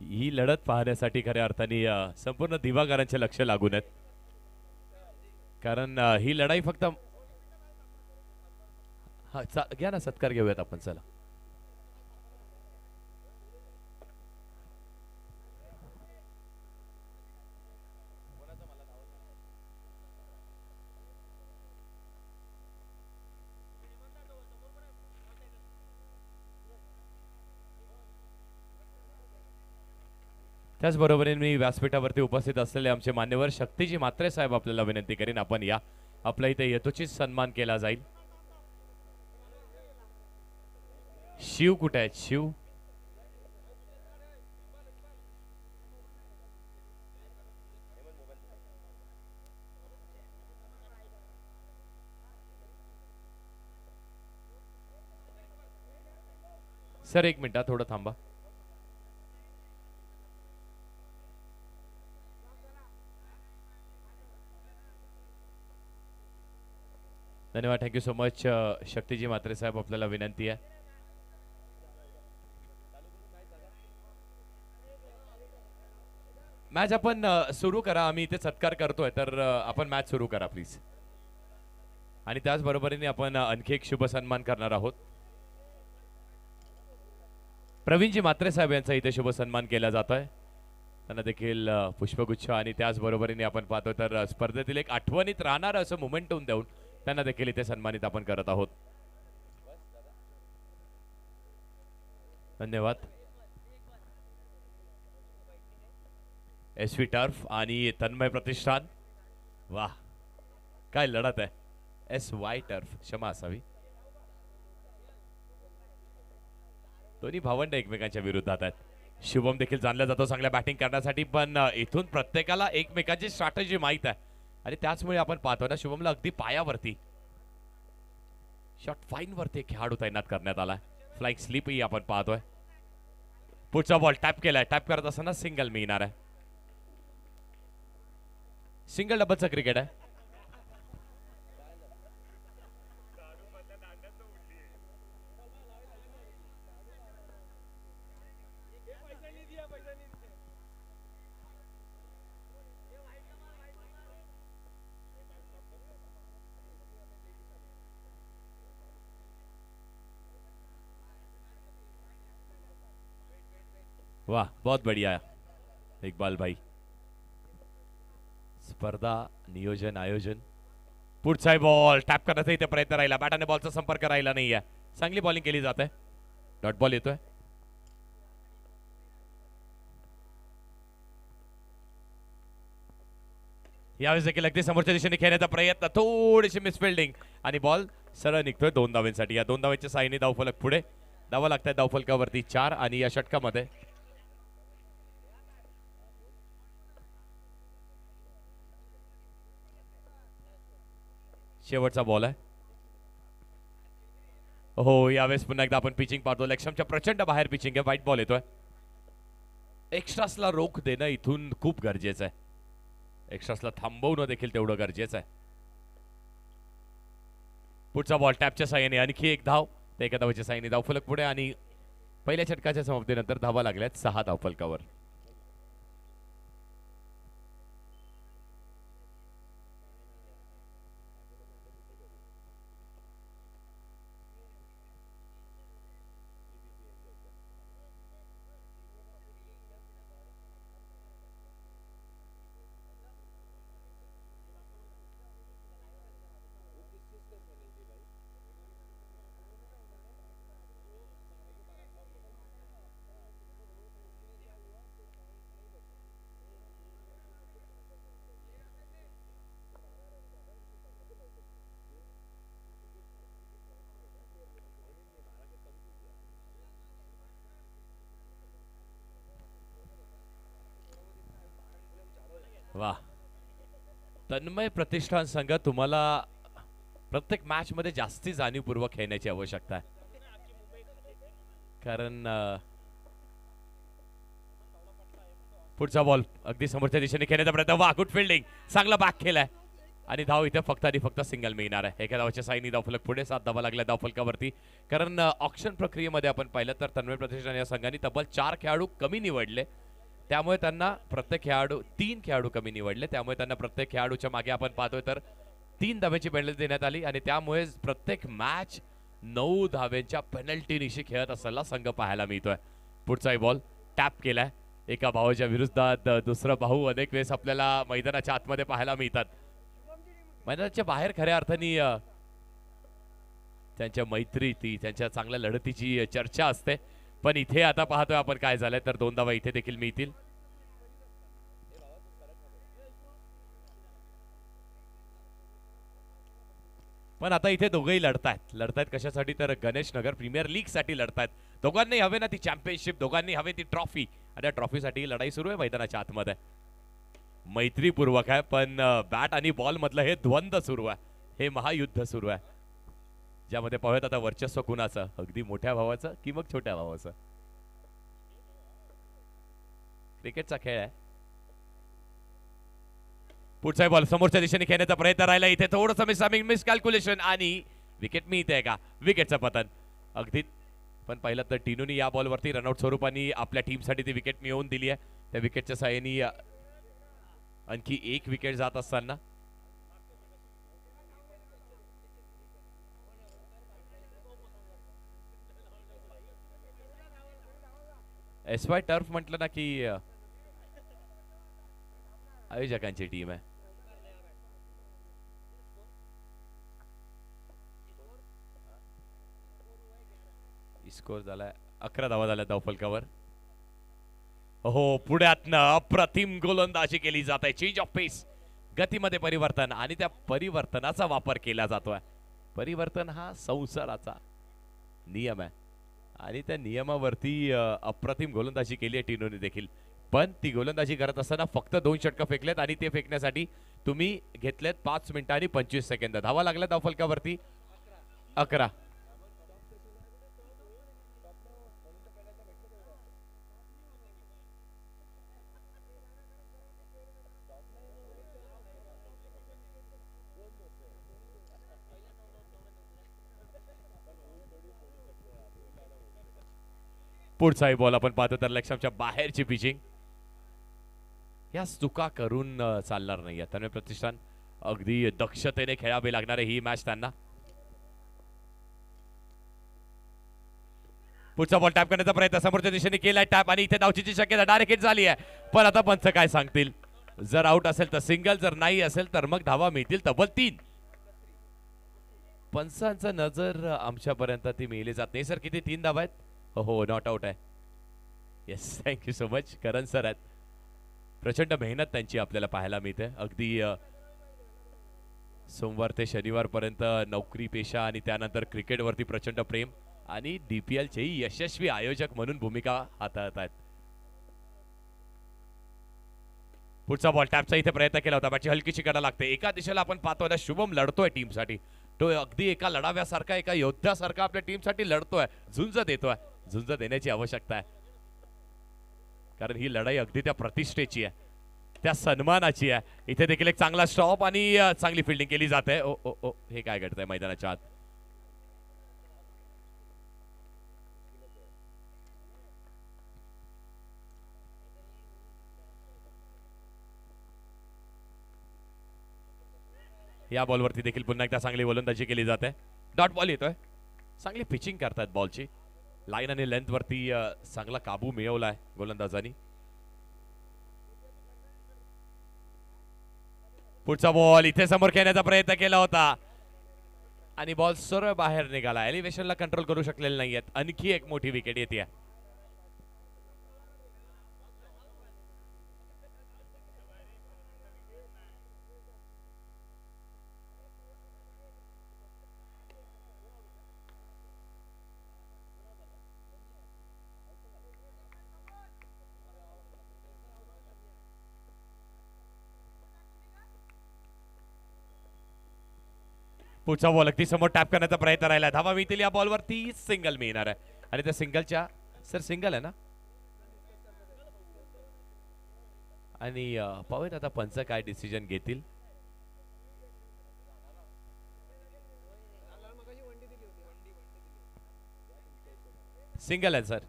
ही लढत पाहण्यासाठी खऱ्या अर्थाने संपूर्ण दिवाकरांचे लक्ष लागून आहेत. कारण ही लढाई फक्त घ्या ना, सत्कार घेऊयात आपण. चला त्याचबरोबरीने मी व्यासपीठावरती उपस्थित असलेले आमचे मान्यवर शक्तीजी म्हात्रे साहेब आपल्याला विनंती करीन, आपण या. आपल्या इथे यथोचित सन्मान केला जाईल. शिव कुठे आहेत? शिव सर, एक मिनिट थोडं थांबा. धन्यवाद. Thank you so much. Shaktiji Mhatre साहेब आपल्याला विनंती आहे. मॅच आपण सुरू करा. आम्ही इथे सत्कार करतोय, तर आपण मॅच सुरू करा प्लीज. आणि त्याचबरोबरीने आपण आणखी एक शुभ सन्मान करणार आहोत. प्रवीणजी म्हात्रे साहेब यांचा इथे शुभ सन्मान केला जातोय. त्यांना देखील पुष्पगुच्छ आणि त्याचबरोबरीने आपण पाहतो तर स्पर्धेतील एक आठवणीत राहणार असं मोमेंटम देऊन त्यांना देखील इथे सन्मानित आपण करत आहोत. धन्यवाद. SV टर्फ आणि तन्मय प्रतिष्ठान. वाह, काय लढत आहे. SY टर्फ, क्षमा असावी. दोन्ही भावंड एकमेकांच्या विरोधात आहेत. शुभम देखील जाणला जातो चांगल्या बॅटिंग करण्यासाठी, पण इथून प्रत्येकाला एकमेकांची स्ट्रॅटेजी माहित आहे आणि त्याचमुळे आपण पाहतो ना, शुभमला अगदी पायावरती शॉट फाईन वरती खेळाडू तैनात करण्यात आला. फ्लाइंग स्लिप ही आपण पाहतोय. पुढचा बॉल टॅप केलाय. टॅप करत असताना सिंगल मिळणार आहे. सिंगल डबलचं क्रिकेट आहे. वाह, बहुत बढ़िया इकबाल भाई. स्पर्धा नियोजन आयोजन. पुढचा बॉल टॅप करण्याचा इथे प्रयत्न राहिला. बॅटाने बॉलचा संपर्क राहिला नाहीये. चांगली बॉलिंग केली जाते. डॉट बॉल येतोय. यावेळेस देखील अगदी समोरच्या दिशेने खेळण्याचा प्रयत्न, थोडीशी मिसफिल्डिंग आणि बॉल सरळ निघतोय 2 धावांसाठी. या 2 धावांच्या साहाय्याने धावफलक पुढे. धावा लागतात धावफलकावरती 4 आणि या षटकामध्ये शेवटचा बॉल आहे. हो, यावेळेस पुन्हा एकदा आपण पिचिंग पाहतो. लक्ष्मणच्या प्रचंड बाहेर पिचिंग आहे. व्हाईट बॉल येतोय. एक्स्ट्रासला रोख देणं इथून खूप गरजेचं आहे. एक्स्ट्रासला थांबवणं देखील तेवढं गरजेचं आहे. पुढचा बॉल टॅपच्या साहाय्याने आणखी एक धाव. ते एका धावाच्या साहाय्याने धावफलक पुढे आणि पहिल्या षटकाच्या समाप्तीनंतर धावा लागल्यात 6 धावफलकावर. वाह, तन्मय प्रतिष्ठान संघ, तुम्हाला प्रत्येक मॅच मध्ये जास्ती जाणीवपूर्वक खेळण्याची आवश्यकता आहे. कारण पुढचा बॉल अगदी समोरच्या दिशेने खेळण्याचा प्रयत्न. वाह, गुड फिल्डिंग. चांगला बॅक केलाय आणि धाव इथे फक्त आणि फक्त सिंगल मिळणार आहे. एका धावाच्या साईनी धावफलक पुढे 7 धावा लागल्या धावफलकावरती. कारण ऑक्शन प्रक्रियेमध्ये आपण पाहिलं तर तन्मय प्रतिष्ठान या संघाने तब्बल 4 खेळाडू कमी निवडले त्यामुळे त्यांना प्रत्येक खेळाडू 3 खेळाडू कमी निवडले, त्यामुळे त्यांना प्रत्येक खेळाडूच्या मागे आपण पाहतोय तर 3 धावेची पेनल्टी देण्यात आली आणि त्यामुळे प्रत्येक मॅच 9 धावेच्या पेनल्टीनिशी खेळत असलेला संघ पाहायला मिळतोय. पुढचाही बॉल टॅप केलाय एका भावाच्या विरुद्धात. दुसरा भाऊ अनेक वेळेस आपल्याला मैदानाच्या आतमध्ये पाहायला मिळतात. मैदानाच्या बाहेर खऱ्या अर्थाने त्यांच्या मैत्री ती त्यांच्या चांगल्या लढतीची चर्चा असते, पण इथे आता पाहतोय आपण काय झालंय तर 2 धावा इथे देखील मिळतील. पण आता इथे दोघेही लढतायत कशासाठी तर गणेश नगर प्रीमियर लीग साठी लढतायत. दोघांनी हवे ना ती चॅम्पियनशिप, दोघांनी हवे ती ट्रॉफी, आणि त्या ट्रॉफीसाठी लढाई सुरू आहे मैदानाच्या आतमध्ये. मैत्रीपूर्वक आहे, पण बॅट आणि बॉल मधलं हे द्वंद्व सुरू आहे, हे महायुद्ध सुरू आहे, ज्यामध्ये पाहूयात आता वर्चस्व कुणाचं, अगदी मोठ्या भावाचं की मग छोट्या भावाचं. क्रिकेटचा खेळ आहे. पुढचा बॉल समोरच्या दिशेने खेळण्याचा प्रयत्न राहिला, इथे थोडंसं मिसकॅल्क्युलेशन आणि विकेट मिळते का, विकेटचं पतन अगदी. पण पाहिलं तर टिनूनी या बॉलवरती रनआउट स्वरूपाने आपल्या टीमसाठी ती विकेट मिळवून दिली आहे. त्या विकेटच्या साहाय्याने आणखी एक विकेट जात असताना SY टर्फ म्हटलं ना की आयोजकांची टीम आहे. स्कोर झालाय 11 धावा झाल्या धावफलकावर. हो, पुढ्यातनं अप्रतिम गोलंदाजी केली जात आहे. चेंज ऑफ पेस, गतीमध्ये परिवर्तन, आणि त्या परिवर्तनाचा वापर केला जातोय. परिवर्तन हा संसाराचा नियम आहे आणि त्या नियमावरती अप्रतिम गोलंदाजी केली आहे टिनोने देखील. पण ती गोलंदाजी करत असताना फक्त 2 षटकं फेकलेत आणि ते फेकण्यासाठी तुम्ही घेतलेत 5 मिनिटं आणि 25 सेकंद. धावा लागल्या धावफलकावरती 11. पुढचाही बॉल आपण पाहतो तर लक्ष्याच्या बाहेरची पिचिंग. या चुका करून चालणार नाही. त्यामुळे प्रतिष्ठान अगदी दक्षतेने खेळावे लागणार आहे ही मॅच त्यांना. पुढचा बॉल टॅप करण्याचा प्रयत्न समोरच्या दिशेने केलाय टॅप, आणि इथे धावचीची शक्यता डायरेक्ट हिट झाली आहे. पण आता पंच काय सांगतील, जर आउट असेल तर सिंगल, जर नाही असेल तर मग धावा मिळतील तब्बल 3. पंचांचा नजर आमच्यापर्यंत ती मिळली जात नाही. सर किती 3 धावा आहेत? हो, नॉट आउट आहे. Yes, thank you so much. Karan sir आहेत. प्रचंड मेहनत त्यांची आपल्याला पाहायला मिळते. अगदी सोमवार ते शनिवार पर्यंत नोकरी पेशा आणि त्यानंतर क्रिकेटवरती प्रचंड प्रेम, आणि DPL चे यशस्वी आयोजक म्हणून भूमिका हाताळत आहेत. पुढचा बॉल टॅपचा इथे प्रयत्न केला होता. बॅटची हलकीची कडा लागते. एका दिशेला आपण पाहतोय ना शुभम लढतोय टीमसाठी. तो अगदी एका लढाव्यासारखा, एका योद्ध्यासारखा आपल्या टीमसाठी लढतोय, झुंज देतोय. झुंज देण्याची आवश्यकता आहे, कारण ही लढाई अगदी त्या प्रतिष्ठेची आहे, त्या सन्मानाची आहे. इथे देखील एक चांगला स्टॉप आणि चांगली फिल्डिंग केली जाते. ओ ओ ओ, हे काय घडतंय मैदानाच्या आत. या बॉलवरती देखील पुन्हा एकदा चांगली गोलंदाजी केली जाते. डॉट बॉल येतोय. चांगली पिचिंग करतात बॉलची. लाईन आणि लेंथ वरती चांगला काबू मिळवलाय गोलंदाजांनी. पुढचा बॉल इथे समोर खेळण्याचा प्रयत्न केला होता आणि बॉल सरळ बाहेर निघाला. एलिव्हेशनला कंट्रोल करू शकलेले नाहीयेत. आणखी एक मोठी विकेट येते. पुढचा बॉल अगदी समोर टॅप करण्याचा प्रयत्न राहिला. धावा मिळतील या बॉलवरती. सिंगल मिळणार आहे, आणि त्या सिंगलच्या, सर सिंगल आहे ना, आणि पाहूयात आता पंच काय डिसिजन घेतील. सिंगल आहे सर.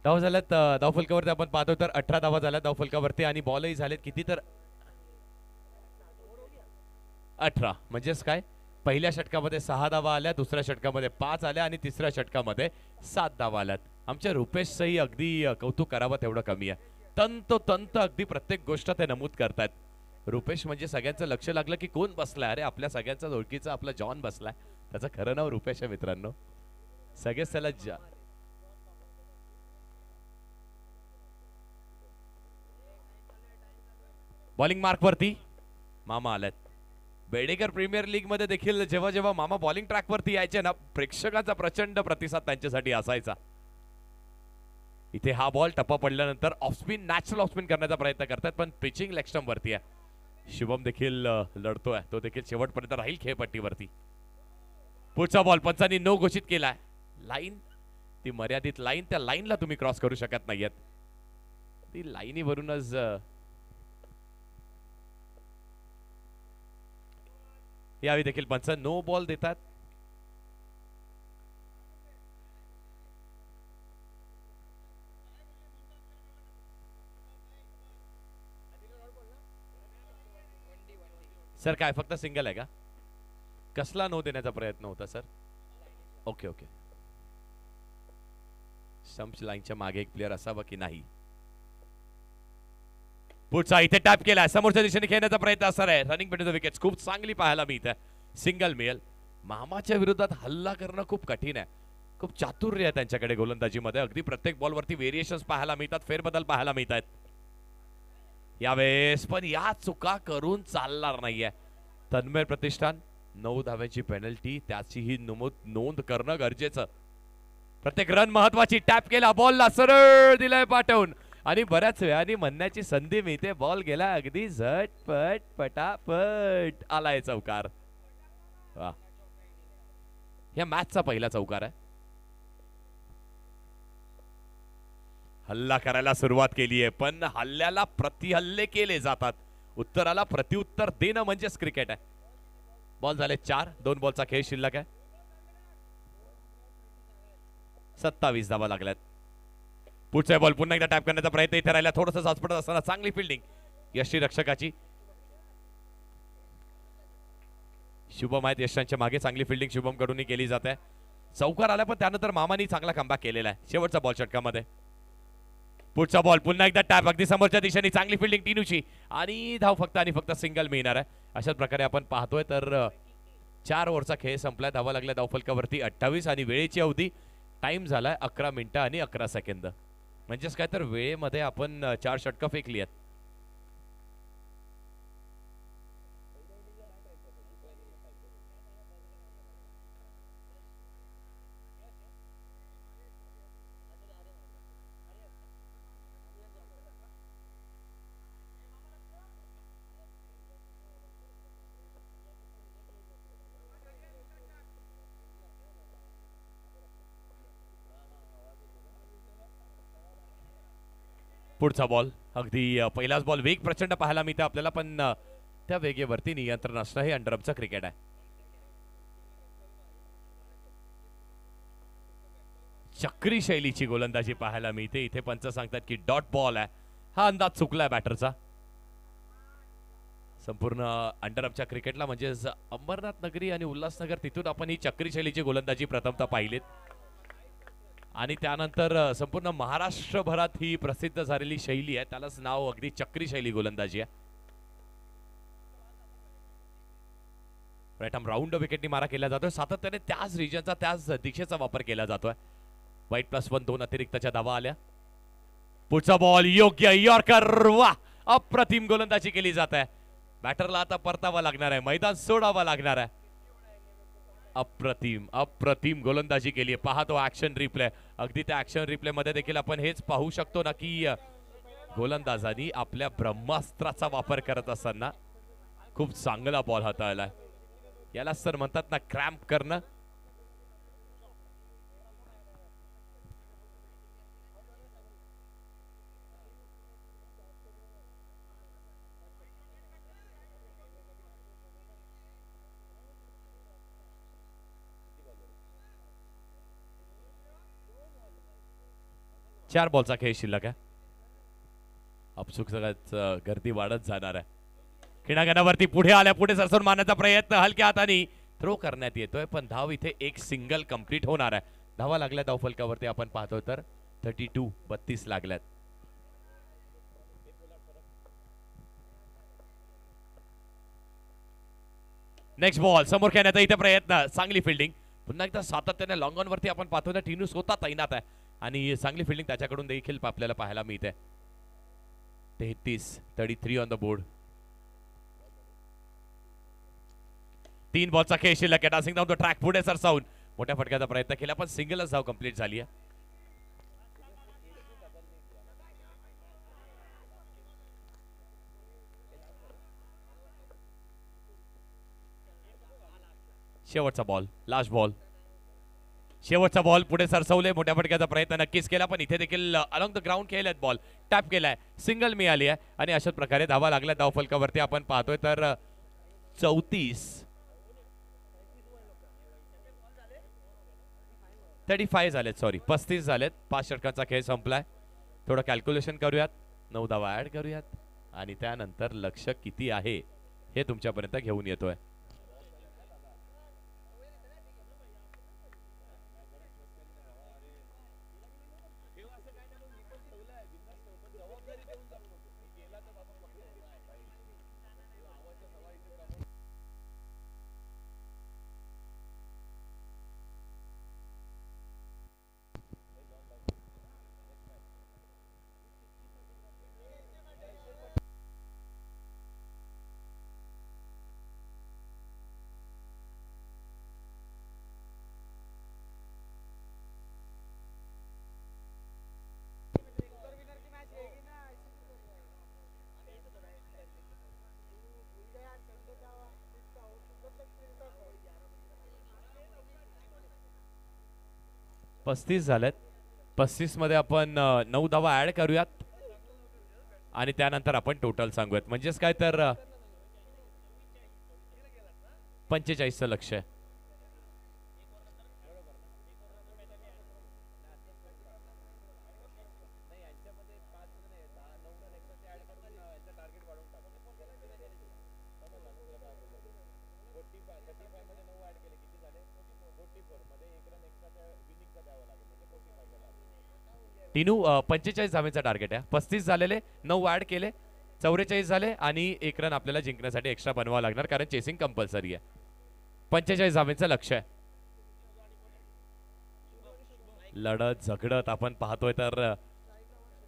धावा झाल्यात धावफलकावरती आपण पाहतो तर 18 धावा झाल्या धावफलकावरती आणि बॉलही झालेत किती तर 18. म्हणजेच काय, पहिल्या षटकामध्ये 6 धावा आल्या, दुसऱ्या षटकामध्ये 5 आल्या आणि तिसऱ्या षटकामध्ये 7 धावा आल्यात. आमच्या रुपेशचंही अगदी कौतुक करावं तेवढं कमी आहे. तंतोतंत अगदी प्रत्येक गोष्ट ते नमूद करतायत. रुपेश म्हणजे सगळ्यांचं लक्ष लागलं की कोण बसलाय, अरे आपल्या सगळ्यांचा ओळखीचा आपला जॉन बसलाय. त्याचं खरं नाव रुपेश आहे मित्रांनो. सगळेच त्याला बॉलिंग मार्क वरती मामा आल्यात. बेडेकर प्रीमियर लीग मध्ये देखील जेव्हा जेव्हा मामा बॉलिंग ट्रॅक वरती यायचे ना, प्रेक्षकांचा प्रचंड प्रतिसाद त्यांच्यासाठी असायचा. इथे हा बॉल टप्पा पडल्यानंतर ऑफस्पिन, नॅचरल ऑफस्पिन करण्याचा प्रयत्न करतात, पण पिचिंग लेग स्टंप वरती आहे. शुभम देखील लढतोय, तो देखील शेवटपर्यंत राहील खेळपट्टीवरती. पुढचा बॉल पंचांनी नो घोषित केलाय. लाईन, ती मर्यादित लाईन, त्या लाईनला तुम्ही क्रॉस करू शकत नाहीयेत. ती लाईनीवरूनच यावेळी देखील पंच नो बॉल देतात. सर काय फक्त सिंगल आहे का? कसला नो देण्याचा प्रयत्न होता सर? Okay okay. स्टंप लाईनच्या मागे एक प्लेअर असावा की नाही. पुढचा इथे टॅप केला, समोरच्या दिशेने खेळण्याचा प्रयत्न असणार आहे. रनिंग बिटवीन द विकेट्स खूप चांगली पाहायला मिळते. सिंगल मिळेल. मामाच्या विरोधात हल्ला करणं खूप कठीण आहे. खूप चातुर्य आहे त्यांच्याकडे गोलंदाजीमध्ये. अगदी प्रत्येक बॉलवरती व्हेरिएशन्स पाहायला मिळतात, फेरबदल पाहायला मिळतात यावेळेस. पण या चुका करून चालणार नाहीये. तन्मय प्रतिष्ठान 9 धाव्याची पेनल्टी, त्याची ही नोंद करणं गरजेचं. प्रत्येक रन महत्वाची. टॅप केला, बॉलला सरळ दिलाय पाठवून आणि बऱ्याच वेळाने म्हणण्याची संधी मिळते. बॉल गेला अगदी झटपट, पटापट आलाय चौकार. वा, या मॅचचा पहिला चौकार आहे. हल्ला करायला सुरुवात केली आहे, पण हल्ल्याला प्रतिहल्ले केले जातात. उत्तराला प्रतिउत्तर देणं म्हणजेच क्रिकेट आहे. बॉल झाले 4, 2 बॉलचा खेळ शिल्लक आहे. 27 धावा लागल्यात. पुढचा बॉल पुन्हा एकदा टॅप करण्याचा प्रयत्न इथे राहिला. थोडंसं साचपडत असताना चांगली फिल्डिंग यष्टी रक्षकाची. शुभम आहेत यशांच्या मागे, चांगली फिल्डिंग शुभम कडून केली जाते. चौकार आला, पण त्यानंतर मामानी चांगला कमबॅक केलेला आहे शेवटचा बॉल षटकामध्ये. पुढचा बॉल पुन्हा एकदा टॅप, अगदी समोरच्या दिशेने चांगली फिल्डिंग टीनूची आणि धाव फक्त आणि फक्त सिंगल मिळणार आहे. अशाच प्रकारे आपण पाहतोय तर 4 ओव्हरचा खेळ संपलाय. धावा लागल्या धावफलकावरती 28 आणि वेळेची अवधी टाइम झालाय 11 मिनिटं आणि 11 सेकंद. म्हणजेच काय तर वेळेमध्ये आपण 4 षटकं फेकली आहेत. पुढचा बॉल अगदी पहिलाच बॉल, वेग प्रचंड पाहायला मिळते आपल्याला, पण त्या वेगेवरती नियंत्रण असणं हे अंडरअपचं क्रिकेट आहे. चक्री शैलीची गोलंदाजी पाहायला मिळते. इथे पंच सांगतात की डॉट बॉल आहे. हा अंदाज चुकलाय बॅटरचा. संपूर्ण अंडरअपच्या क्रिकेटला म्हणजेच अंबरनाथ नगरी आणि उल्हासनगर, तिथून आपण ही चक्री शैलीची गोलंदाजी प्रथमतः पाहिलीत आणि त्यानंतर संपूर्ण महाराष्ट्रभरात ही प्रसिद्ध झालेली शैली आहे. त्यालाच नाव अगदी चक्री शैली गोलंदाजी आहे. राईट आर्म राऊंड विकेटनी मारा केला जातोय. सातत्याने त्याच रिजनचा, त्याच दिशेचा वापर केला जातोय. वाईट +1, 2 अतिरिक्तच्या धावा आल्या. पुढचा बॉल योग्य यॉर्कर. वा, अप्रतिम गोलंदाजी केली जात आहे. बॅटरला आता परतावा लागणार आहे, मैदान सोडावा लागणार आहे. अप्रतिम अप्रतिम गोलंदाजी केली आहे. पाहतो ऍक्शन रिप्ले. अगदी त्या ऍक्शन रिप्ले मध्ये देखील आपण हेच पाहू शकतो ना की गोलंदाजांनी आपल्या ब्रह्मास्त्राचा वापर करत असताना खूप चांगला बॉल हाताळलाय. याला सर म्हणतात ना क्रॅम्प करणं. 4 बॉलचा खेळ शिल्लक आहे. अपसुक सगळ्याच गर्दी वाढत जाणार आहे. खिणागणावरती पुढे आल्या, पुढे सरसवून मारण्याचा प्रयत्न हलक्या हाताने थ्रो करण्यात येतोय, पण धाव इथे एक सिंगल कंप्लीट होणार आहे. धावा लागल्या धावफलकावरती आपण पाहतो तर 32 लागल्यात. नेक्स्ट बॉल समोर खेळण्याचा इथे प्रयत्न, चांगली फिल्डिंग. पुन्हा एकदा सातत्याने लॉंग ऑन वरती आपण पाहतो ना टिनू स्वतः तैनात आहे आणि चांगली फिल्डिंग त्याच्याकडून देखील आपल्याला पाहायला मिळते. 33 ऑन द बोर्ड. 3 बॉलचा खेळ शिल्लक आहे. डान्सिंग डाऊन द ट्रॅक, पुढे सरसावून मोठ्या फटक्याचा प्रयत्न केला, पण सिंगलच धाव कंप्लीट झाली आहे. शेवटचा बॉल, लास्ट बॉल. शेवटचा बॉल पुढे सरसवले, मोठ्या फटक्याचा प्रयत्न नक्कीच केला, पण इथे देखील अलॉंग द ग्राउंड खेळलेत बॉल, टॅप केलाय, सिंगल मिळाली आहे आणि अशाच प्रकारे धावा लागल्या धावफलकावरती आपण पाहतोय तर 35 झालेत, सॉरी 35 झालेत. 5 षटकांचा खेळ संपलाय. थोडं कॅल्क्युलेशन करूयात, 9 धावा ऍड करूयात आणि त्यानंतर लक्ष किती आहे हे तुमच्यापर्यंत घेऊन येतोय. पस्तीस झालेत. 35 मध्ये आपण 9 धावा ऍड करूयात आणि त्यानंतर आपण टोटल सांगूयात. म्हणजेच काय तर 45चं लक्ष आहे. टिनू 45 धावेचा टार्गेट आहे. 35 झालेले, 9 ऍड केले, 44 झाले आणि 1 रन आपल्याला जिंकण्यासाठी एक्स्ट्रा बनवावा लागणार कारण चेसिंग कंपल्सरी आहे. 45 धावेचं लक्ष आहे. लढत झगडत आपण पाहतोय तर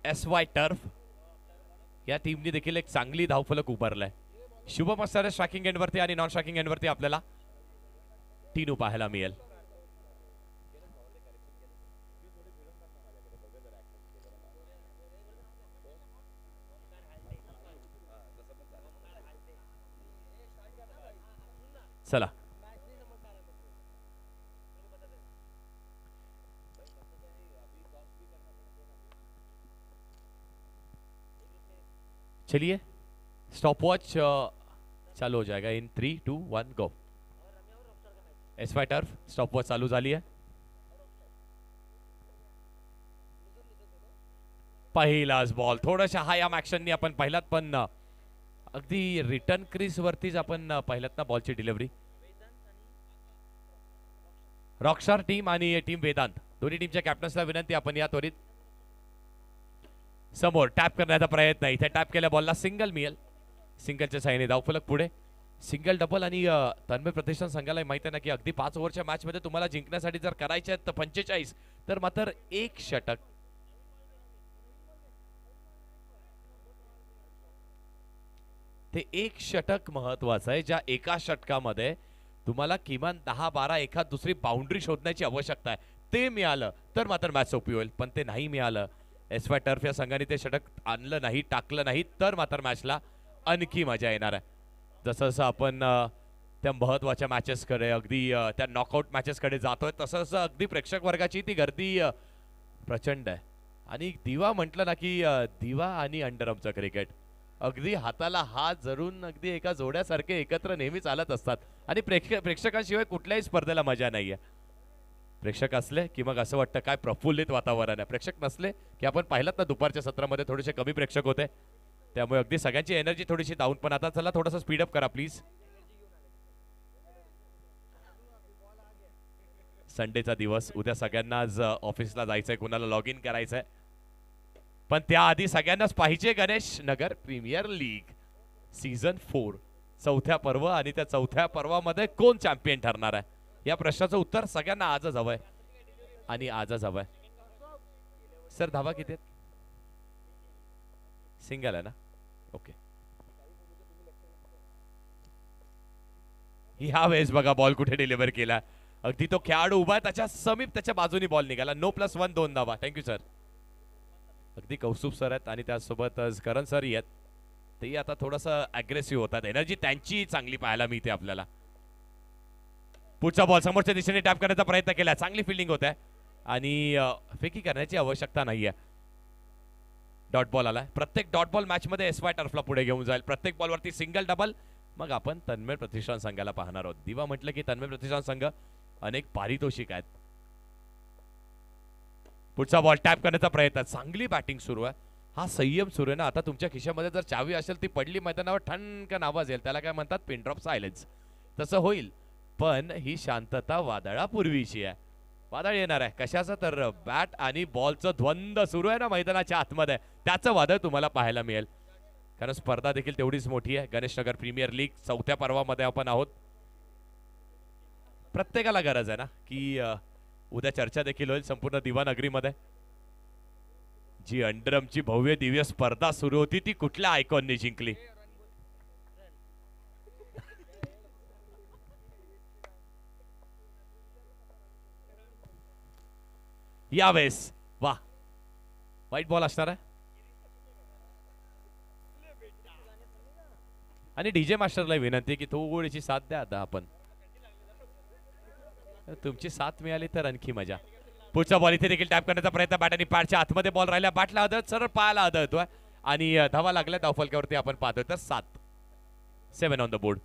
SY टर्फ या टीमने देखील एक चांगली धावफलक उभारलाय. शुभम असणाऱ्या स्ट्रायकिंग एंडवरती आणि नॉन स्ट्रायकिंग एंडवरती आपल्याला टिनू पाहायला मिळेल. चला चलिए स्टॉप वॉच चालू हो जाएगा in 3, 2, 1 go. SY turf stop watch चालू झाली आहे. पहिलाच बॉल थोडाशा हाय आर्म ऍक्शननी आपण पाहिलात, पण अगदी रिटर्न क्रीज वरतीच आपण पाहिलात ना बॉलची डिलिव्हरी. रॉकस्टार टीम आणि टीम वेदांत दोन्ही टीमच्या कॅप्टन्सला विनंती, आपण या त्वरित समोर टॅप करण्याचा प्रयत्न. इथे टॅप केल्या बॉलला सिंगल मिळेल. सिंगलच्या साईने धावफलक पुढे. सिंगल डबल आणि तन्मय प्रतिष्ठान संघाला माहिती आहे ना की अगदी 5 ओव्हरच्या मॅच मध्ये तुम्हाला जिंकण्यासाठी जर करायचे आहेत 45 तर मात्र 1 षटक. ते 1 षटक महत्वाचं आहे, ज्या एका षटकामध्ये तुम्हाला किमान 10-12 एखाद दुसरी बाउंड्री शोधण्याची आवश्यकता आहे. ते मिळालं तर मात्र मॅच सोपी होईल, पण ते नाही मिळालं. SY टर्फ या संघाने ते षटक आणलं नाही, टाकलं नाही, तर मात्र मॅचला आणखी मजा येणार आहे. जसं जसं आपण त्या महत्वाच्या मॅचेसकडे अगदी त्या नॉकआउट मॅचेसकडे जातोय तसं तसं अगदी प्रेक्षक वर्गाची ती गर्दी प्रचंड आहे. आणि दिवा म्हटलं ना की दिवा आणि अंडरआर्मचं क्रिकेट अगदी हाताला हात धरून अगदी एका जोड्यासारखे एकत्र नेहमी चालत असतात आणि प्रेक्षकांशिवाय कुठल्याही स्पर्धेला मजा नाहीये. प्रेक्षक असले की मग असं वाटतं काय प्रफुल्लित वातावरण आहे. प्रेक्षक नसले की आपण पाहिलं ना दुपारच्या सत्रामध्ये थोडेसे कमी प्रेक्षक होते, त्यामुळे अगदी सगळ्यांची एनर्जी थोडीशी डाऊन. पण आता चला थोडंसं स्पीडअप करा प्लीज. संडेचा दिवस, उद्या सगळ्यांना आज ऑफिसला जायचंय, कुणाला लॉग इन करायचंय. पण त्याआधी सगळ्यांनाच पाहिजे Ganesh Nagar premier league season 4 चौथ्या पर्व, आणि त्या चौथ्या पर्वामध्ये कोण चॅम्पियन ठरणार आहे या प्रश्नाचं उत्तर सगळ्यांना आजच हवंय आणि आजच हवंय. सर धावा किती आहेत? सिंगल आहे ना? ओके. ह्या वेळेस बघा बॉल कुठे डिलिव्हर केला. अगदी तो खेळाडू उभा आहे त्याच्या समीप, त्याच्या बाजूनी बॉल निघाला. नो +1 2 धावा. Thank you sir. अगदी कौस्तुभ सर आहेत आणि त्यासोबतच करण सर आहेत. तेही आता थोडंसं अग्रेसिव्ह होतात. एनर्जी त्यांची चांगली पाहायला मिळते आपल्याला. पुढचा बॉल समोरच्या दिशेने टॅप करण्याचा प्रयत्न केला. चांगली फिल्डिंग होत आहे आणि फेकी करण्याची आवश्यकता नाहीये. डॉट बॉल आला. प्रत्येक डॉट बॉल मॅच मध्ये SY टर्फला पुढे घेऊन जाईल. प्रत्येक बॉलवरती सिंगल डबल. मग आपण तन्मय प्रतिष्ठान संघाला पाहणार आहोत. दिवा म्हटलं की तन्मय प्रतिष्ठान संघ अनेक पारितोषिक आहेत. पुढचा बॉल टॅप करण्याचा प्रयत्न. चांगली बॅटिंग सुरू आहे. हा संयम सुरू आहे ना. आता तुमच्या खिशामध्ये जर चावी असेल ती पडली मैदानावर ठणकन आवाज येईल. त्याला काय म्हणतात? Pin drop silence. तसं होईल. पण ही शांतता वादळापूर्वीची आहे. वादळ येणार आहे कशाचं? तर बॅट आणि बॉलचं द्वंद्व सुरू आहे ना मैदानाच्या आतमध्ये, त्याचं वादळ तुम्हाला पाहायला मिळेल. कारण स्पर्धा देखील तेवढीच मोठी आहे. गणेश नगर प्रीमियर लीग चौथ्या पर्वामध्ये आपण आहोत. प्रत्येकाला गरज आहे ना की उद्या चर्चा देखील होईल संपूर्ण दिवानगरीमध्ये. जी अंडरमची भव्य दिव्य स्पर्धा सुरू होती ती कुठल्या आयकॉनने जिंकली. यावेळेस वा व्हाईट बॉल असणार आहे. आणि डीजे मास्टरला विनंती की थोडीशी साथ द्या. आता आपण तुमची साथ मिळाली तर आणखी मजा. पुढचा बॉल इथे देखील टॅप करण्याचा प्रयत्न. बॅट आणि पॅडच्या आतमध्ये बॉल राहिला. बॅटला आदळत सरळ पायाला आदळतोय आणि धावा लागल्या धावफलकावरती आपण पाहतोय. तर 7 ऑन द बोर्ड.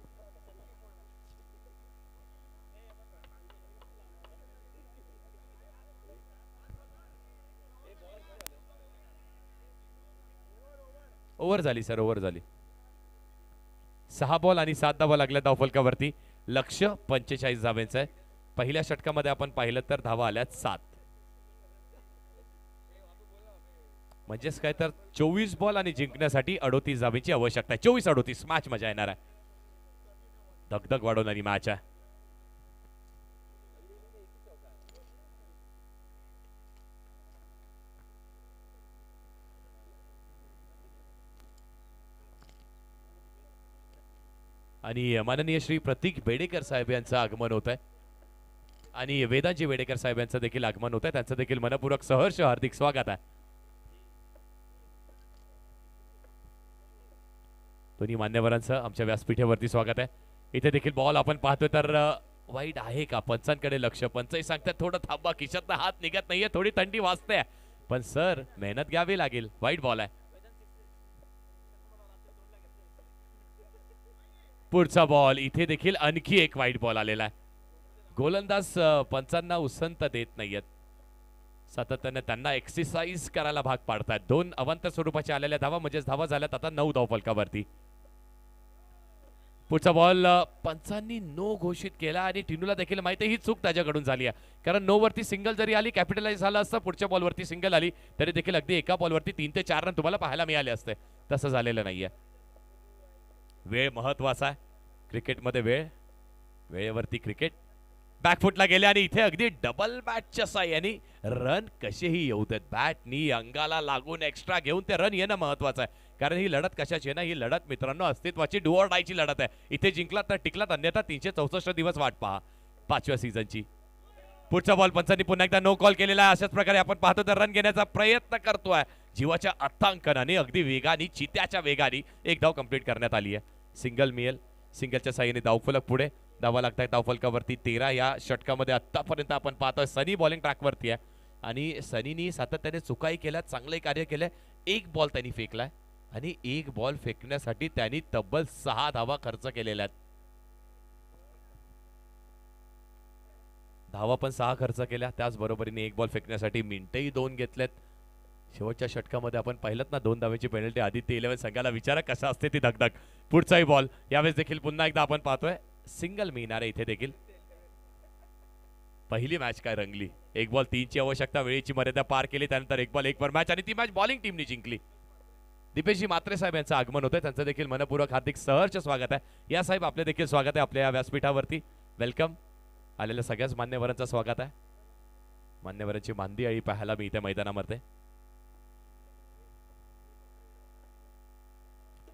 ओव्हर झाली सर, ओव्हर झाली. 6 बॉल आणि 7 धावा लागल्या धावफलकावरती. लक्ष 45 धावांचं आहे. पहिल्या षटकामध्ये आपण पाहिलं तर धावा आल्यात 7. म्हणजेच काय तर 24 बॉल आणि जिंकण्यासाठी 38 धावांची आवश्यकता आहे. 24-38 मॅच मजा येणार आहे. धगधग वाढवणारी मॅच आहे. आणि माननीय श्री प्रतीक बेडेकर साहेब यांचं आगमन होत आहे आणि वेदांजी बेडेकर साहेब यांचं देखील आगमन होत आहे. त्यांचं देखील मनपूर्वक सहर्ष हार्दिक स्वागत आहे. दोन्ही मान्यवरांचं आमच्या व्यासपीठावरती स्वागत आहे. इथे देखील बॉल आपण पाहतोय तर वाईट आहे का? पंचांकडे लक्ष. पंचही सांगतात थोडं थांबा, खिशातनं हात निघत नाहीये, थोडी थंडी वाजते. पण सर मेहनत घ्यावी लागेल. वाईट बॉल आहे. पुढचा बॉल इथे देखील आणखी एक वाईट बॉल आलेला आहे. गोलंदाज पंचांना उसंत देत नाहीयेत. सातत्याने त्यांना एक्सरसाइज करायला भाग पाडतात. 2 अवंत स्वरूपाच्या आलेल्या धावा म्हणजेच धावा झाल्यात आता 9 धावफलकावरती. पुढचा बॉल पंचांनी नो घोषित केला आणि टिनूला देखील माहिती ही चूक त्याच्याकडून झाली आहे. कारण नो वरती सिंगल जरी आली, कॅपिटलाइज झालं असतं, पुढच्या बॉलवरती सिंगल आली तरी देखील अगदी एका बॉलवरती 3 ते 4 रन तुम्हाला पाहायला मिळाले असते. तसं झालेलं नाहीये. वेळ महत्वाचा आहे क्रिकेटमध्ये. वेळेवरती क्रिकेट. बॅकफुटला गेले आणि इथे अगदी डबल बॅटच्या साह्याने रन कसेही येऊ देत. बॅटनी अंगाला लागून एक्स्ट्रा घेऊन ते रन येणं महत्वाचं आहे. कारण ही लढत कशाची आहे ना, ही लढत मित्रांनो अस्तित्वाची डू ऑर डायची लढत आहे. इथे जिंकलात तर टिकलात, अन्यथा 364 दिवस वाट पहा 5व्या सीझनची. पुढचा बॉल पंचांनी पुन्हा एकदा नो कॉल केलेला आहे. अशाच प्रकारे आपण पाहतो तर रन घेण्याचा प्रयत्न करतोय. जीवाच्या अर्थांकनाने अगदी वेगाने, चित्याच्या वेगाने एक धाव कंप्लीट करण्यात आली आहे. सिंगल मिळेल. सिंगलच्या साह्याने धावफलक पुढे. धावा लागतात धावफलकावरती 13. या षटकामध्ये आतापर्यंत आपण पाहतोय सनी बॉलिंग ट्रॅकवरती आहे आणि सनीनी सातत्याने चुकाई केल्या, चांगले कार्य केले. एक बॉल त्यांनी फेकलाय आणि एक बॉल फेकण्यासाठी त्यांनी तब्बल 6 धावा खर्च केलेल्या आहेत. धावा पण 6 खर्च केल्या, त्याचबरोबरीने एक बॉल फेकण्यासाठी मिनिटंही 2 घेतलेत. शेवटच्या षटकामध्ये आपण पाहिलं ना 2 धावेची पेनल्टी. आदित्य 11 संघाला विचारा कसा असते ती धगधग. पुढचाही बॉल यावेळेस देखील पुन्हा एकदा आपण पाहतोय सिंगल मिळणार आहे इथे देखील. पहिली मॅच काय रंगली. 1 बॉल 3 ची आवश्यकता, वेळेची मर्यादा पार केली, त्यानंतर 1 बॉल 1 वर मॅच आणि ती मॅच बॉलिंग टीमने जिंकली. दीपेशजी म्हात्रे साहेब यांचं आगमन होतंय, त्यांचं देखील मनपूर्वक हार्दिक सहर्ष स्वागत आहे. या साहेब आपले देखील स्वागत आहे आपल्या या व्यासपीठावरती. वेलकम. आलेल्या सगळ्याच मान्यवरांचं स्वागत आहे. मान्यवरांची मांदी अळी पाहायला मी इथे मैदानामध्ये.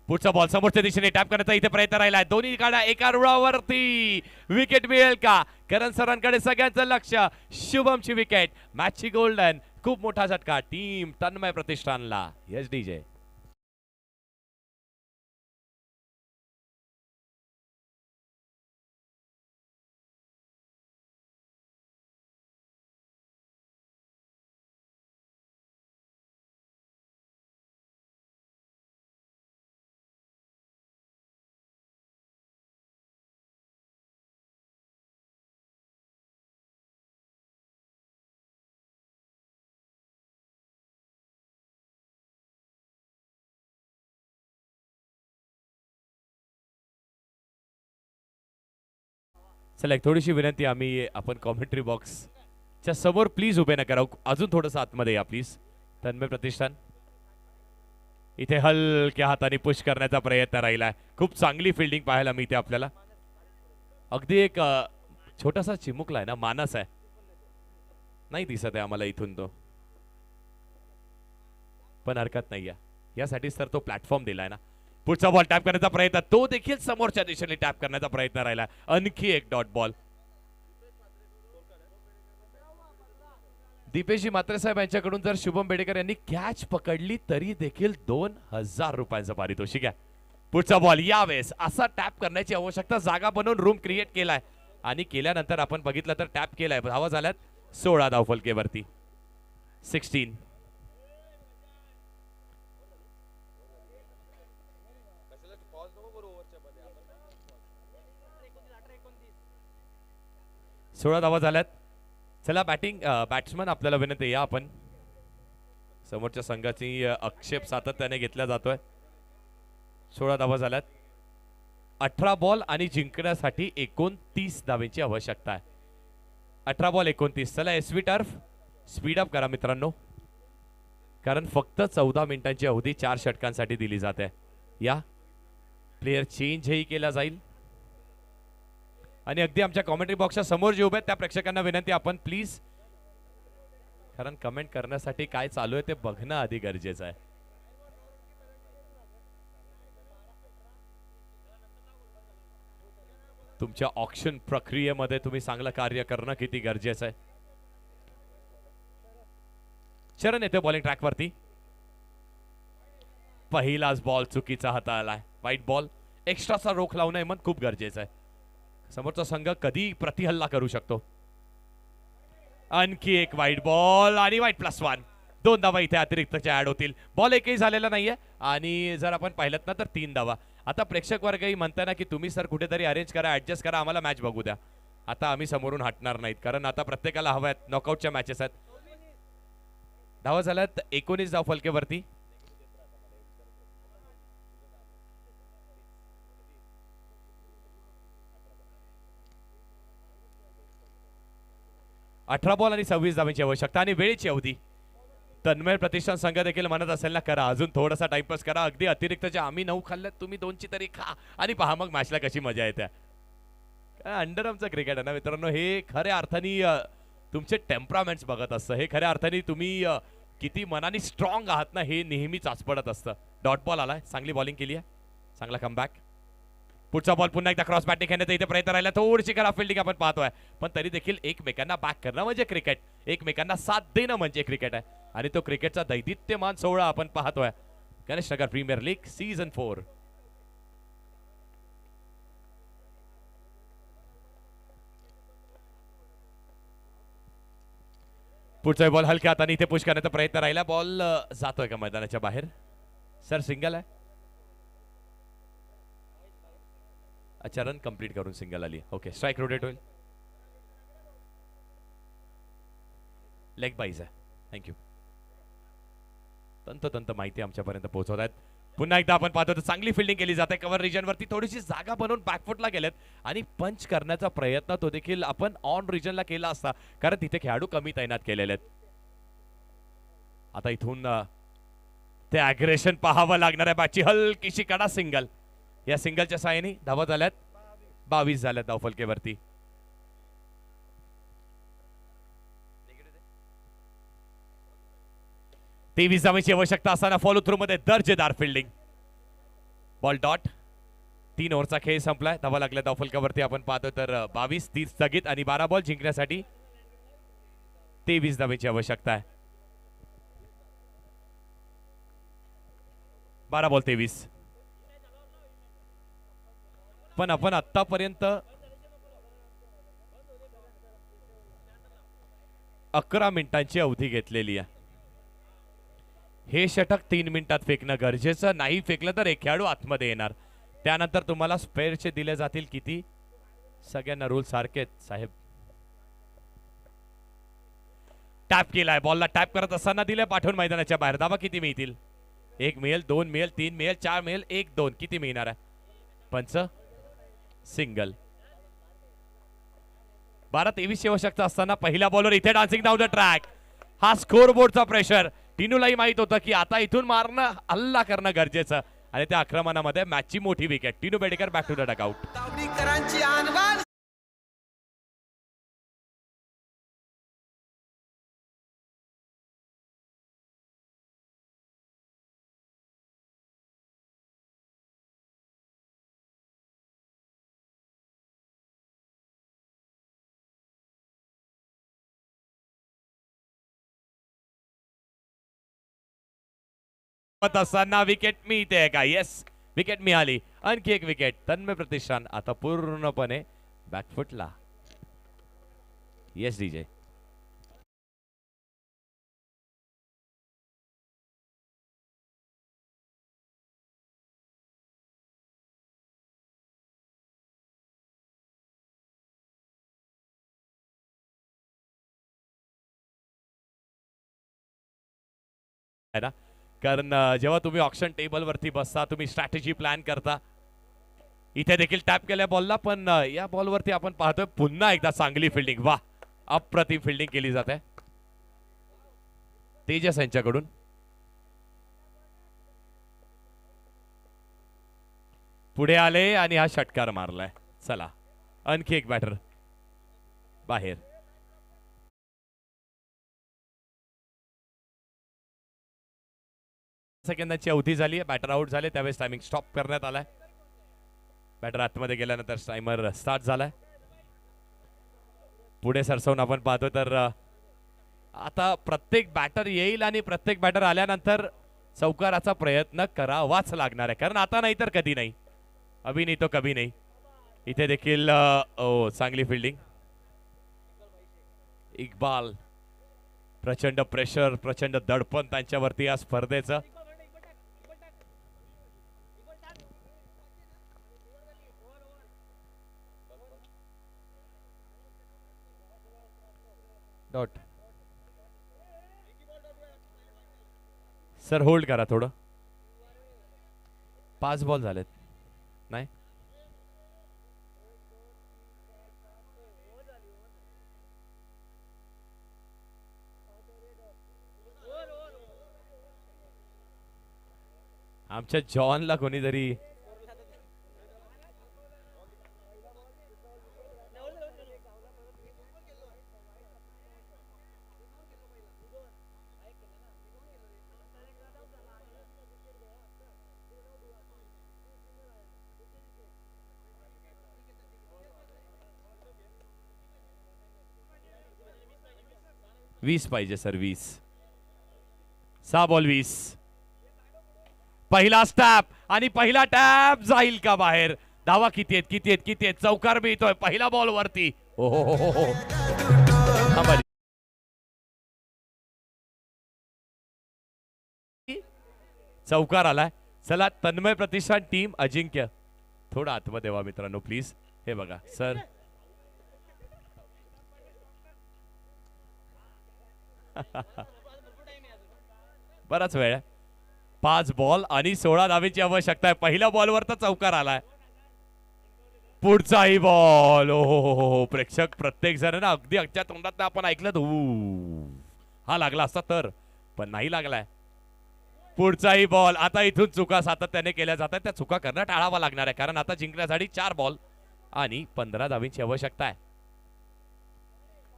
पुढचा बॉल समोरच्या दिशेने टॅप करण्याचा इथे प्रयत्न राहिलाय. दोन्ही गाड्या एका रुळावरती. विकेट मिळेल का? करण सरांकडे सगळ्यांचं लक्ष. शुभमची विकेट. मॅचची गोल्डन. खूप मोठा झटका टीम तन्मय प्रतिष्ठानला. Yes DJ. चला एक थोडीशी विनंती, आम्ही आपण कॉमेंट्री बॉक्सच्या समोर प्लीज उभे न करा. अजून थोडंसं आतमध्ये या प्लीज. तन्मय प्रतिष्ठान इथे हलक्या हाताने पुश करण्याचा प्रयत्न राहिलाय. खूप चांगली फिल्डिंग पाहायला मिळते आपल्याला. अगदी एक छोटासा चिमुकला ना, मानस आहे, नाही दिसत आहे आम्हाला इथून तो, पण हरकत नाही आहे. यासाठीच तर तो प्लॅटफॉर्म दिलाय ना. पुढचा बॉल टॅप करण्याचा प्रयत्न, तो देखील समोरच्या दिशेने टॅप करण्याचा प्रयत्न राहिला. आणखी एक डॉट बॉल. दीपेशजी म्हात्रे साहेब यांच्याकडून जर शुभम बेडेकर यांनी कॅच पकडली तरी देखील 2000 रुपयांचं पारितोषिक आहे. पुढचा बॉल यावेळेस असा टॅप करण्याची आवश्यकता, जागा बनवून रूम क्रिएट केलाय आणि केल्यानंतर आपण बघितलं तर टॅप केलाय. धावा झाल्यात 16 धावफलकेवरती. 16. सोळा धावा झाल्यात. चला बॅटिंग बॅट्समन आपल्याला विनंती, या आपण. समोरच्या संघाची आक्षेप सातत्याने घेतला जातोय. 16 धावा झाल्यात. 18 बॉल आणि जिंकण्यासाठी 29 धावेची आवश्यकता आहे. 18 बॉल 29. चला एसवी टर्फ स्पीड अप करा मित्रांनो, कारण फक्त 14 मिनिटांची अवधी 4 षटकांसाठी दिली जाते. या प्लेयर चेंजही केला जाईल. आणि अगदी आमच्या कॉमेंट्री बॉक्सच्या समोर जे उभे आहेत त्या प्रेक्षकांना विनंती, आपण प्लीज, कारण कमेंट करण्यासाठी काय चालू आहे ते बघणं आधी गरजेचं आहे. तुमच्या ऑक्शन प्रक्रियेमध्ये तुम्ही चांगलं कार्य करणं किती गरजेचं आहे. चरण येते बॉलिंग ट्रॅकवरती. पहिलाच बॉल चुकीचा हाताळलाय. वाईट बॉल. एक्स्ट्राचा रोख लावणं मन खूप गरजेचं आहे. समोरचा संघ कधी प्रतिहल्ला करू शकतो. आणखी एक वाईट बॉल आणि वाईट +1. 2 धावा इथे अतिरिक्तच्या ऍड होतील. बॉल एकही झालेला नाहीये आणि जर आपण पाहिलं ना तर 3 धावा. आता प्रेक्षक वर्गही म्हणताना की तुम्ही सर कुठेतरी अरेंज करा, ऍडजस्ट करा, आम्हाला मॅच बघू द्या. आता आम्ही समोरून हटणार नाहीत, कारण आता प्रत्येकाला हव्या आहेत. नॉकआउटच्या मॅचेस आहेत. धावा झाल्यात 19 धाव फलकेवरती. अठरा बॉल आणि 26 धावांची आवश्यकता आणि वेळेची अवधी. तन्मय प्रतिष्ठान संघ देखील म्हणत असेल ना, करा अजून थोडासा टाइमपास करा. अगदी अतिरिक्तचे आम्ही 9 खाल्ल्यात, तुम्ही 2ची तरी खा आणि पहा मग मॅचला कशी मजा येते. अंडर आमचं क्रिकेट आहे ना मित्रांनो, हे खऱ्या अर्थाने तुमचे टेम्परामेंट्स बघत असतं. हे खऱ्या अर्थाने तुम्ही किती मनाने स्ट्रॉंग आहात ना, हे नेहमीच आचपडत असतं. डॉट बॉल आलाय, चांगली बॉलिंग केली आहे, चांगला कमबॅक. पुढचा बॉल पुन्हा एकदा क्रॉस बॅटिंग खेळण्याचा इथे प्रयत्न राहिला. थोडीशी खराब फिल्डिंग आपण पाहतोय, पण तरी देखील एकमेकांना बॅक करणं म्हणजे क्रिकेट, एकमेकांना साथ देणं म्हणजे क्रिकेट आहे. आणि तो क्रिकेटचा दैदिप्यमान सोहळा आपण पाहतोय. Ganeshnagar premier league season 4. पुढचा बॉल हलक्या हाताने इथे पुश करण्याचा प्रयत्न राहिला. बॉल जातोय का मैदानाच्या बाहेर? सर सिंगल आहे. अच्छा, रन कंप्लीट करून सिंगल आली. ओके, स्ट्राइक रोटेट होईल. लेग बाईज आहे. थँक्यू. तंतोतंत माहिती आमच्यापर्यंत पोहोचवत आहेत. पुन्हा एकदा आपण पाहतो तर चांगली फिल्डिंग केली जाते. कव्हर रिजन वरती थोडीशी जागा बनवून बॅकफुटला गेलेत आणि पंच करण्याचा प्रयत्न तो देखील आपण ऑन रिजनला केला असता, कारण तिथे खेळाडू कमी तैनात केलेले आहेत. आता इथून ते अग्रेशन पाहावं लागणार आहे. बॅटची हलकीशी कडा सिंगल. या सिंगलच्या साहाय्याने धावा झाल्यात 22 झाल्यात धावफलकेवरती. तेवीस धावांची आवश्यकता असताना फॉलो थ्रू मध्ये दर्जेदार फिल्डिंग. Ball dot. 3 ओव्हरचा खेळ संपलाय. धावा लागल्या धावफलकावरती आपण पाहतो तर 22. 30 स्थगित आणि 12 बॉल जिंकण्यासाठी 23 धावांची आवश्यकता आहे. 12 बॉल 23. पण आपण आतापर्यंत 11 मिनिटांची अवधी घेतलेली आहे. हे षटक 3 मिनिटात फेकणं गरजेचं. नाही फेकलं तर एक खेळाडू आतमध्ये येणार. त्यानंतर तुम्हाला स्पेअरचे दिले जातील किती. सगळ्यांना रूल सारखेच साहेब. टॅप केलाय. बॉलला टॅप करत असताना दिले पाठवून मैदानाच्या बाहेर. धावा किती मिळतील. 1 मिळेल, 2 मिळेल, 3 मिळेल, 4 मिळेल, 1 2 किती मिळणार आहे. पंच सिंगल. 12-23 आवश्यकता असताना पहिल्या बॉलवर इथे डान्सिंग डाऊन द ट्रॅक. हा स्कोर बोर्डचा प्रेशर. टिनूलाही माहित होतं की आता इथून मारणं हल्ला करणं गरजेचं आणि त्या आक्रमणामध्ये मॅचची मोठी wicket. Tinu Bedekar back to the dugout. असताना विकेट मिळते का. येस, विकेट मिळाली. आणखी एक विकेट. तन्मय प्रतिष्ठान आता पूर्णपणे बॅकफुटला. Yes DJ. ना, कारण जेव्हा तुम्ही ऑक्शन टेबल वरती बसता, तुम्ही स्ट्रॅटेजी प्लॅन करता. इथे देखील टॅप केल्या बॉलला, पण या बॉलवरती आपण पाहतोय पुन्हा एकदा चांगली फिल्डिंग. वा, अप्रतिम फिल्डिंग केली जाते तेजस यांच्याकडून. पुढे आले आणि हा षटकार मारलाय. चला, आणखी एक बॅटर बाहेर. सेकंदाची अवधी झाली आहे. बॅटर आउट झाले, त्यावेळेस टायमिंग स्टॉप करण्यात आलाय. बॅटर आतमध्ये गेल्यानंतर टायमर स्टार्ट झालाय. पुढे सरसवून आपण पाहतो तर आता प्रत्येक बॅटर येईल आणि प्रत्येक बॅटर आल्यानंतर चौकाराचा प्रयत्न करावाच लागणार आहे, कारण आता नाही तर कधी नाही. अभी नाही तो कभी नाही. इथे देखील चांगली फिल्डिंग. इक्बाल. प्रचंड प्रेशर, प्रचंड दडपण त्यांच्यावरती या स्पर्धेचं. डॉट. सर होल्ड करा थोडं. 5 बॉल झालेत. नाही, आमच्या जॉनला कोणीतरी वीस पाहिजे सर. 20. 6 बॉल 20. पहिला स्टॅप आणि पहिला टॅप जाईल का बाहेर. धावा किती आहेत, किती आहेत, किती आहेत. चौकार मिळतोय पहिला बॉल वरती. हो हो हो हो. चौकार आलाय. चला, तन्मय प्रतिष्ठान टीम अजिंक्य थोडा आतमध्ये व्हा मित्रांनो प्लीज. हे बघा सर, बराच वेळ आहे. 5 बॉल आणि 16 धावेची आवश्यकता आहे. पहिल्या बॉलवर तर चौकार आलाय. पुढचाही बॉल. हो प्रेक्षक प्रत्येक जण ना अगदी अगच्या तोंडात आपण ऐकलं हा लागला असता तर, पण नाही लागलाय. पुढचाही बॉल. आता इथून चुका सातत्याने केल्या जातात, त्या चुका करणं टाळावा लागणार आहे, कारण आता जिंकण्यासाठी 4 बॉल आणि 15 धावींची आवश्यकता आहे.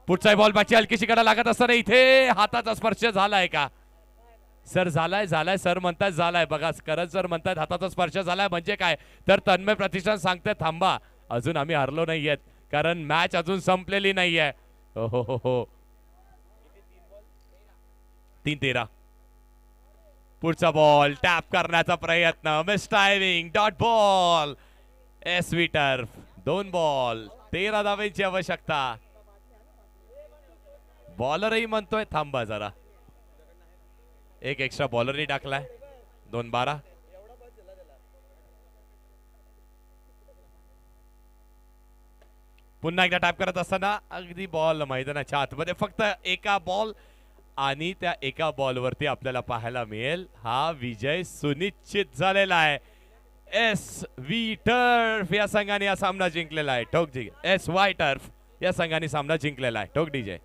पुढचाही बॉल बॅटची हलकीशी कडा लागत असताना इथे हाताचा स्पर्श झालाय का? सर झालाय सर म्हणतात झालाय. बघा करण सर म्हणतात हाताचा स्पर्श झालाय, म्हणजे काय तर तन्मय प्रतिष्ठान सांगते थांबा, अजून आम्ही हरलो नाहीयेत, कारण मॅच अजून संपलेली नाहीये. हो 3-13. पुढचा बॉल टॅप करण्याचा प्रयत्न, miss timing, dot ball. SV turf. 2 ball 13 धावेची आवश्यकता. बॉलरही म्हणतोय थांबा जरा. एक एक्स्ट्रा बॉलरनी टाकलाय. 2-12. पुन्हा एकदा टॅप करत असताना अगदी बॉल मैदानाच्या आतमध्ये, फक्त एका बॉल आणि त्या एका बॉलवरती आपल्याला पाहायला मिळेल हा विजय सुनिश्चित झालेला आहे. एस व्ही टर्फ या संघाने हा सामना जिंकलेला आहे. ठोक जी एस वाय टर्फ या संघाने सामना जिंकलेला आहे. ठोक डीजे.